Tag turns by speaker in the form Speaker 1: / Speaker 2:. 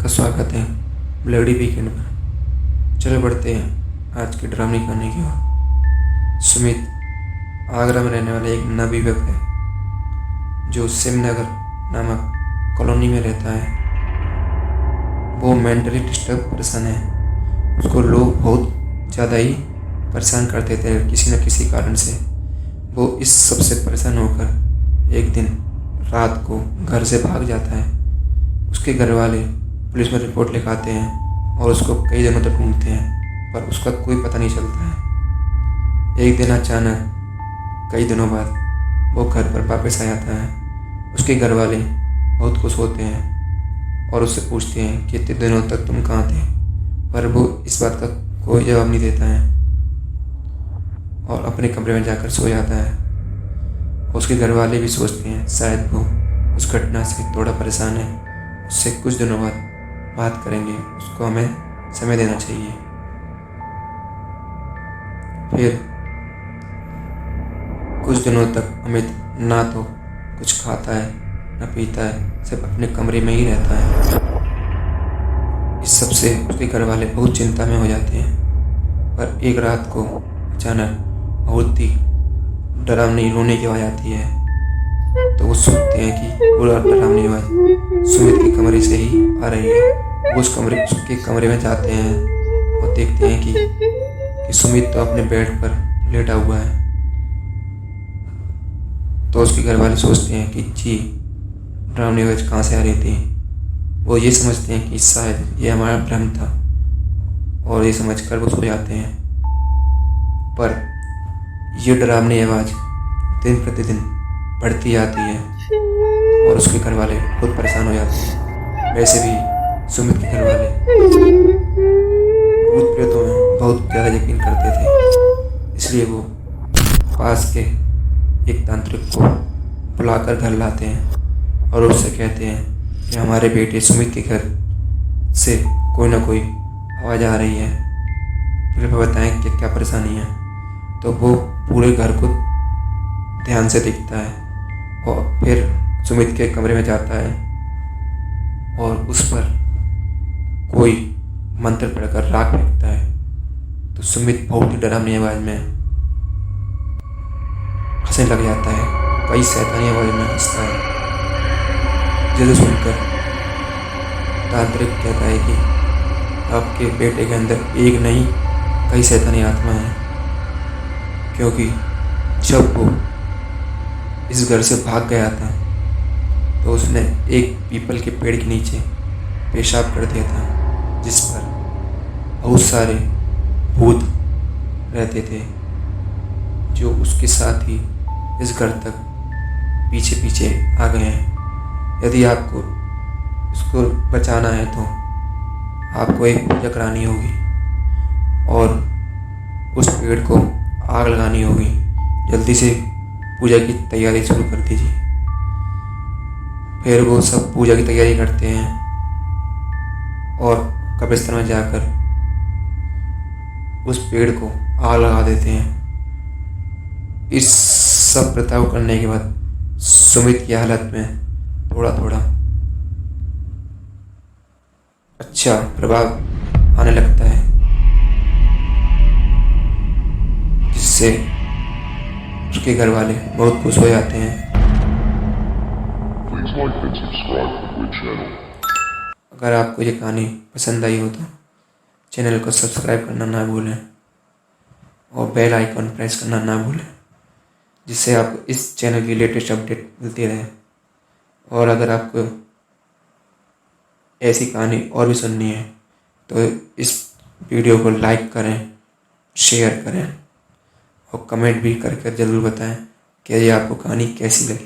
Speaker 1: आपका स्वागत है ब्लडी वीकेंड पर। चलो बढ़ते हैं आज की ड्रामनी कहानी की ओर। सुमित आगरा में रहने वाला एक नवयुवक है जो सिमनगर नामक कॉलोनी में रहता है। वो मेंटली डिस्टर्ब पर्सन है। उसको लोग बहुत ज़्यादा ही परेशान करते थे किसी न किसी कारण से। वो इस सब से परेशान होकर एक दिन रात को घर से भाग जाता है। उसके घर वाले पुलिस में रिपोर्ट लिखाते हैं और उसको कई दिनों तक ढूंढते हैं पर उसका कोई पता नहीं चलता है। एक दिन अचानक कई दिनों बाद वो घर पर वापस आ जाता है। उसके घर वाले बहुत खुश होते हैं और उससे पूछते हैं कि इतने दिनों तक तुम कहाँ थे, पर वो इस बात का कोई जवाब नहीं देता है और अपने कमरे में जाकर सो जाता है। उसके घर वाले भी सोचते हैं शायद वो उस घटना से थोड़ा परेशान है, उससे कुछ दिनों बाद बात करेंगे, उसको हमें समय देना चाहिए। फिर कुछ दिनों तक अमित ना तो कुछ खाता है ना पीता है, सिर्फ अपने कमरे में ही रहता है। इस सब से उसके घर वाले बहुत चिंता में हो जाते हैं। पर एक रात को अचानक बहुत ही डरावनी रोने की आवाज़ आती है तो वो सोचते हैं कि वो डरावनी आवाज़ सुमित के कमरे से ही आ रही है। वो उसके कमरे में जाते हैं और देखते हैं कि सुमित तो अपने बेड पर लेटा हुआ है। तो उसके घर वाले सोचते हैं कि जी डरावनी आवाज़ कहाँ से आ रही थी। वो ये समझते हैं कि शायद ये हमारा भ्रम था और ये समझकर वो सो जाते हैं। पर ये डरावनी आवाज़ दिन प्रतिदिन बढ़ती जाती है और उसके घर वाले बहुत परेशान हो जाते हैं। वैसे भी सुमित के घर वाले भूत प्रेतों में बहुत ज़्यादा यकीन करते थे, इसलिए वो पास के एक तांत्रिक को बुलाकर घर लाते हैं और उससे कहते हैं कि हमारे बेटे सुमित के घर से कोई ना कोई आवाज़ आ रही है, कृपया बताएं कि क्या परेशानी है। तो वो पूरे घर को ध्यान से देखता है और फिर सुमित के कमरे में जाता है और उस पर कोई मंत्र पढ़कर राख फेंकता है। तो सुमित बहुत ही डरावनी आवाज़ में हंसने लग जाता है, कई शैतानी आवाज़ में हंसता है। जिसे सुनकर तांत्रिक कहता है कि आपके बेटे के अंदर एक नहीं कई शैतानी आत्मा है, क्योंकि जब वो इस घर से भाग गया था तो उसने एक पीपल के पेड़ के नीचे पेशाब कर दिया था जिस पर बहुत सारे भूत रहते थे जो उसके साथ ही इस घर तक पीछे पीछे आ गए हैं। यदि आपको इसको बचाना है तो आपको एक पूजा करानी होगी और उस पेड़ को आग लगानी होगी। जल्दी से पूजा की तैयारी शुरू कर दीजिए। फिर वो सब पूजा की तैयारी करते हैं और कब्रिस्तान में जाकर उस पेड़ को आग लगा देते हैं। इस सब प्रथा को करने के बाद सुमित की हालत में थोड़ा थोड़ा अच्छा प्रभाव आने लगता है, जिससे उसके घर वाले बहुत खुश हो जाते हैं। अगर आपको ये कहानी पसंद आई हो तो चैनल को सब्सक्राइब करना ना भूलें और बेल आइकन प्रेस करना ना भूलें, जिससे आपको इस चैनल की लेटेस्ट अपडेट मिलती रहे। और अगर आपको ऐसी कहानी और भी सुननी है तो इस वीडियो को लाइक करें, शेयर करें और कमेंट भी करके ज़रूर बताएं कि ये आपको कहानी कैसी लगी।